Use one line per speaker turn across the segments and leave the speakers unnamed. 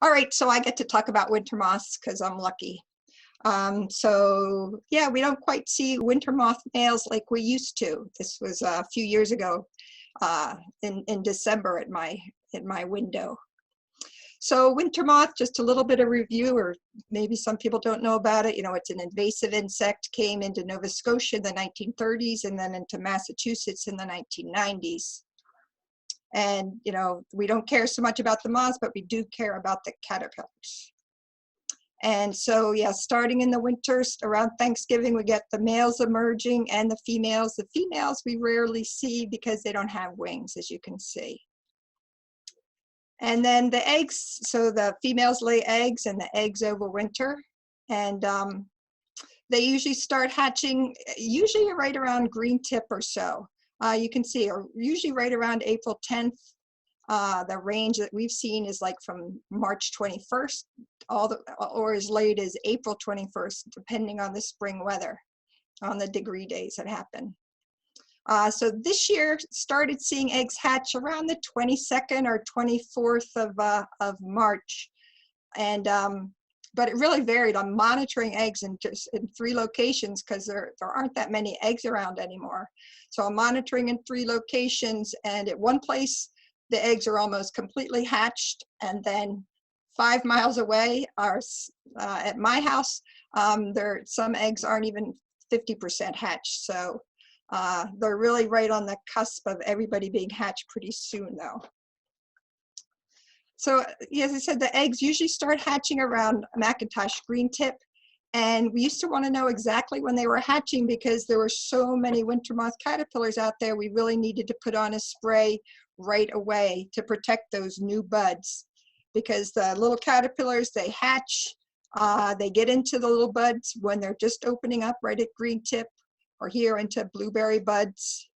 All right, so I get to talk about winter moths because I'm lucky. So yeah, we don't quite see winter moth males like we used to. This was a few years ago in December at my window. So winter moth, just a little bit of review, or maybe some people don't know about it. You know, it's an invasive insect, came into Nova Scotia in the 1930s and then into Massachusetts in the 1990s. And, you know, we don't care so much about the moths, but we do care about the caterpillars. And so, yeah, starting in the winters around Thanksgiving, we get the males emerging and the females. The females we rarely see because they don't have wings, as you can see. And then the eggs, so the females lay eggs and the eggs overwinter. And they usually start hatching, usually right around green tip or so. You can see, or usually right around April 10th. The range that we've seen is like from March 21st, or as late as April 21st, depending on the spring weather, on the degree days that happen. So this year started seeing eggs hatch around the 22nd or 24th of March, and but it really varied. I'm monitoring eggs in 3 locations because there aren't that many eggs around anymore. So I'm monitoring in 3 locations, and at one place the eggs are almost completely hatched, and then 5 miles away are at my house. Some eggs aren't even 50% hatched. So they're really right on the cusp of everybody being hatched pretty soon, though. So as I said, the eggs usually start hatching around Macintosh green tip, and we used to want to know exactly when they were hatching because there were so many winter moth caterpillars out there. We really needed to put on a spray right away to protect those new buds, because the little caterpillars, they hatch, they get into the little buds when they're just opening up right at green tip or here into blueberry buds.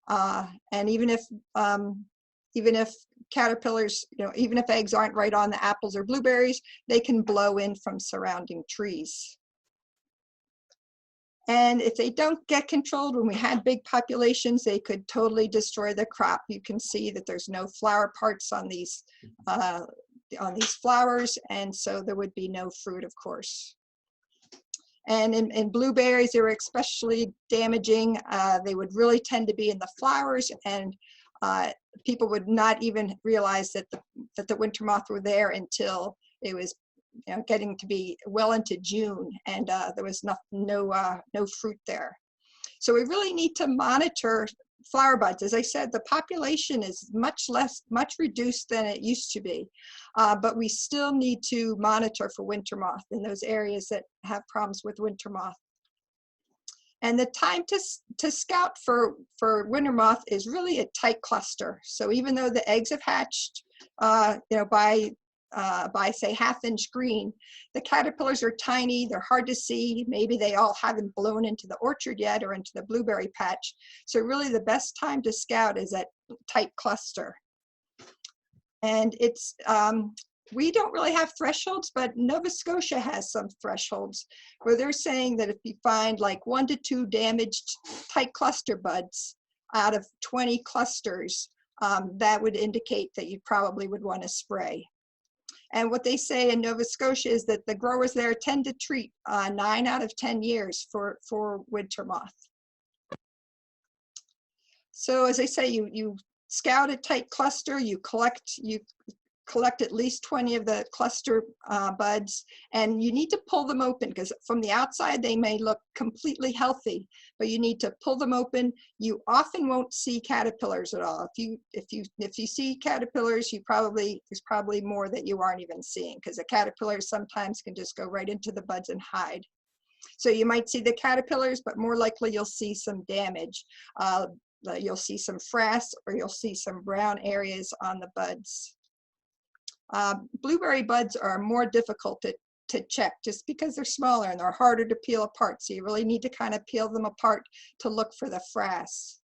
And even if caterpillars, you know, even if eggs aren't right on the apples or blueberries, they can blow in from surrounding trees. And if they don't get controlled, when we had big populations, they could totally destroy the crop. You can see that there's no flower parts on these flowers, and so there would be no fruit, of course. And in blueberries, they were especially damaging. They would really tend to be in the flowers, and people would not even realize that the winter moth were there until it was, you know, getting to be well into June, and there was no fruit there. So we really need to monitor flower buds. As I said, the population is much reduced than it used to be, but we still need to monitor for winter moth in those areas that have problems with winter moth. And the time to scout for winter moth is really a tight cluster. So even though the eggs have hatched, you know, by say 1/2 inch green, the caterpillars are tiny, they're hard to see, maybe they all haven't blown into the orchard yet or into the blueberry patch. So really the best time to scout is that tight cluster. And it's, we don't really have thresholds, but Nova Scotia has some thresholds where they're saying that if you find like 1 to 2 damaged tight cluster buds out of 20 clusters, that would indicate that you probably would want to spray. And what they say in Nova Scotia is that the growers there tend to treat 9 out of 10 years for winter moth. So as I say, you scout a tight cluster, you collect at least 20 of the cluster buds, and you need to pull them open, because from the outside they may look completely healthy, but you need to pull them open. You often won't see caterpillars at all. If you see caterpillars, there's probably more that you aren't even seeing, because the caterpillars sometimes can just go right into the buds and hide. So you might see the caterpillars, but more likely you'll see some damage. You'll see some frass, or you'll see some brown areas on the buds. Blueberry buds are more difficult to check just because they're smaller and they're harder to peel apart. So you really need to kind of peel them apart to look for the frass.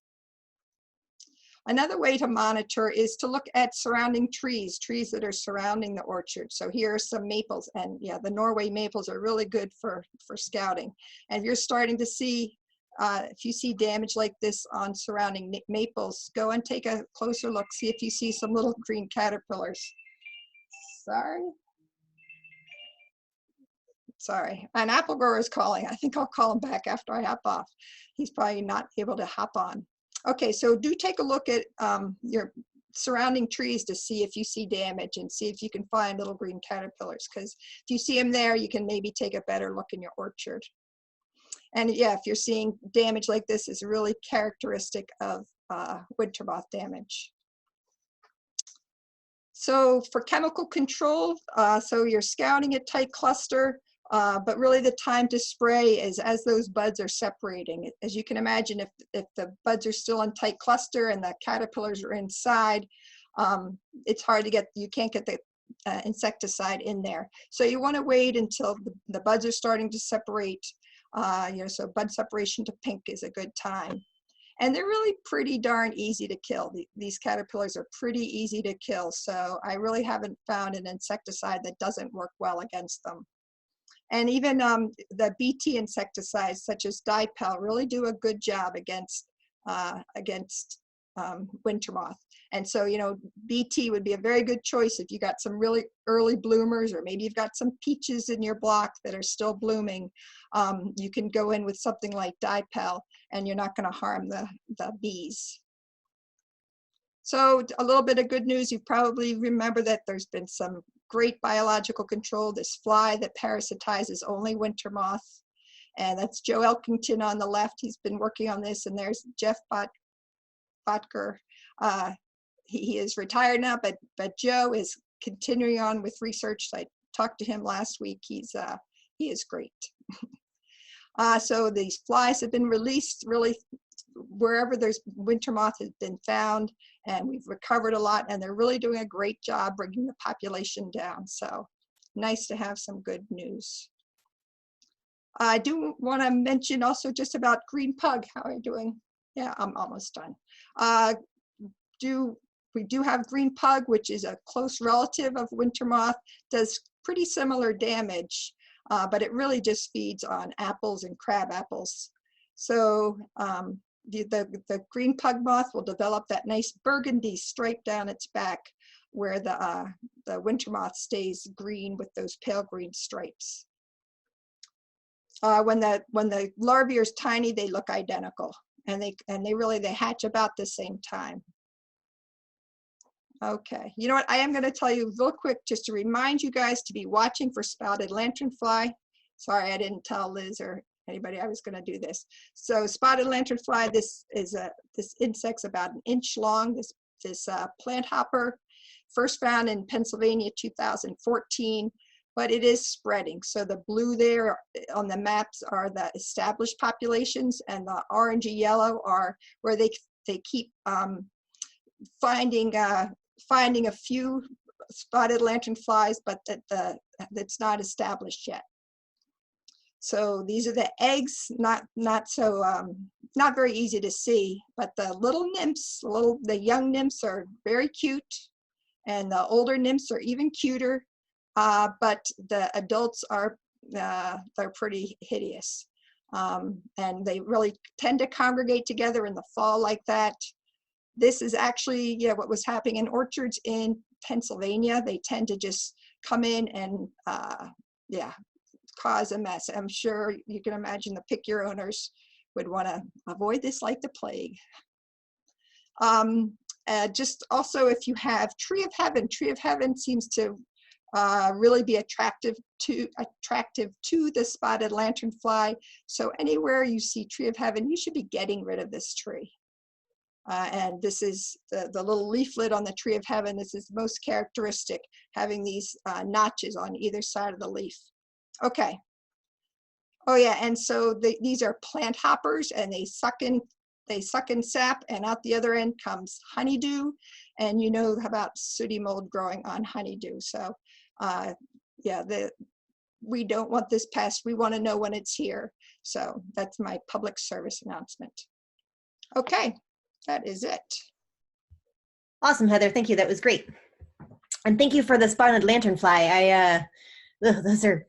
Another way to monitor is to look at surrounding trees that are surrounding the orchard. So here are some maples, and yeah, the Norway maples are really good for scouting. And if you're starting to see, if you see damage like this on surrounding maples, go and take a closer look, see if you see some little green caterpillars. Sorry. Sorry, an apple grower is calling. I think I'll call him back after I hop off. He's probably not able to hop on. Okay, so do take a look at your surrounding trees to see if you see damage and see if you can find little green caterpillars, because if you see them there, you can maybe take a better look in your orchard. And yeah, if you're seeing damage like this, is really characteristic of winter moth damage. So for chemical control, so you're scouting a tight cluster, but really the time to spray is as those buds are separating. As you can imagine, if the buds are still in tight cluster and the caterpillars are inside, it's hard to get, you can't get the insecticide in there. So you want to wait until the buds are starting to separate. So bud separation to pink is a good time. And they're really pretty darn easy to kill. These caterpillars are pretty easy to kill. So I really haven't found an insecticide that doesn't work well against them. And even the BT insecticides such as dipel really do a good job against winter moth. And so, BT would be a very good choice if you got some really early bloomers, or maybe you've got some peaches in your block that are still blooming. You can go in with something like dipel and you're not going to harm the bees. So a little bit of good news, you probably remember that there's been some great biological control. This fly that parasitizes only winter moth, and that's Joe Elkington on the left. He's been working on this, and there's Jeff Botker. He is retired now, but Joe is continuing on with research. I talked to him last week. He is great. So these flies have been released really wherever there's winter moth has been found, and we've recovered a lot, and they're really doing a great job bringing the population down. So nice to have some good news. I do want to mention also just about green pug. How are you doing? Yeah, I'm almost done. We do have green pug, which is a close relative of winter moth, does pretty similar damage, but it really just feeds on apples and crab apples. So the green pug moth will develop that nice burgundy stripe down its back, where the winter moth stays green with those pale green stripes. When the larvae are tiny, they look identical, and they hatch about the same time. Okay, you know what? I am going to tell you real quick, just to remind you guys to be watching for spotted lanternfly. Sorry, I didn't tell Liz or anybody I was going to do this. So spotted lanternfly, this insect's about an inch long. This plant hopper, first found in Pennsylvania 2014, but it is spreading. So the blue there on the maps are the established populations, and the orangey yellow are where they keep finding a few spotted lanternflies, but that's not established yet. So these are the eggs, not very easy to see, but the little nymphs, the young nymphs are very cute, and the older nymphs are even cuter, but the adults are they're pretty hideous, and they really tend to congregate together in the fall like that. This is actually what was happening in orchards in Pennsylvania. They tend to just come in and cause a mess. I'm sure you can imagine the pick-your owners would want to avoid this like the plague. Just also, if you have Tree of Heaven seems to really be attractive to the spotted lanternfly. So anywhere you see Tree of Heaven, you should be getting rid of this tree. And this is the little leaflet on the Tree of Heaven. This is most characteristic, having these notches on either side of the leaf. Okay. Oh yeah, and so these are plant hoppers, and they suck in sap, and out the other end comes honeydew, and you know about sooty mold growing on honeydew. So we don't want this pest. We want to know when it's here. So that's my public service announcement. Okay. That is it.
Awesome, Heather. Thank you. That was great. And thank you for the spotted lanternfly. Those are